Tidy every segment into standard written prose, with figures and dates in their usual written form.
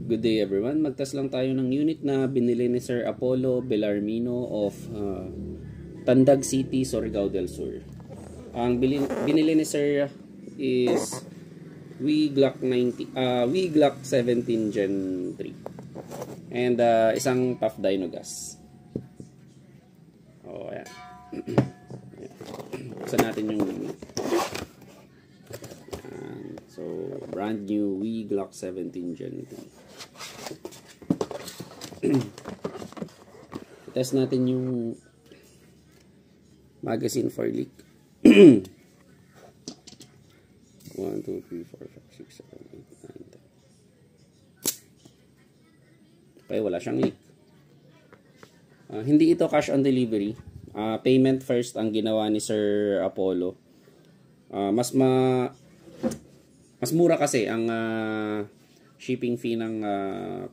Good day everyone. Magtas lang tayo ng unit na binili ni Sir Apollo Bellarmino of Tandag City, Surigao del Sur. Ang binili ni Sir is WeGlock 17 Gen 3 and isang tough dyno gas. Oh, ayan. Buksan natin yung unit. So, brand new WeGlock 17 Gen 3. Test natin yung magazine for leak. 1, 2, 3, 4, 5, 6, 7, 8, 9, 10. Okay, wala siyang leak. Hindi ito cash on delivery. Payment first ang ginawa ni Sir Apollo. Mas mura kasi ang shipping fee ng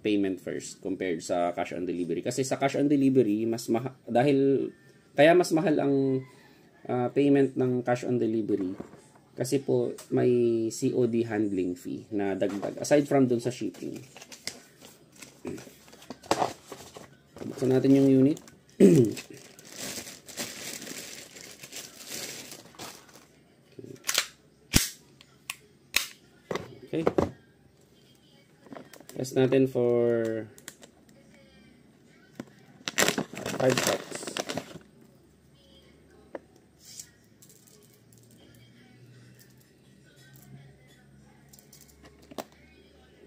payment first compared sa cash on delivery. Kasi sa cash on delivery, kaya mas mahal ang payment ng cash on delivery. Kasi po may COD handling fee na dagdag aside from dun sa shipping. Buksan natin yung unit. Okay. Test natin for 5 shots.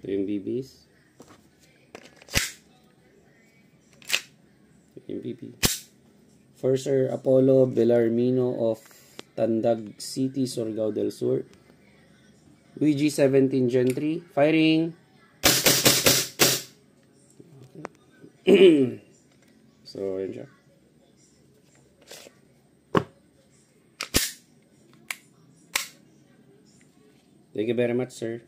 Ito yung BBs. Ito yung BB. For Sir Apollo Bellarmino of Tandag City, Surigao del Sur. WG 17 Gen 3. Firing! So, yun siya. Thank you very much, sir.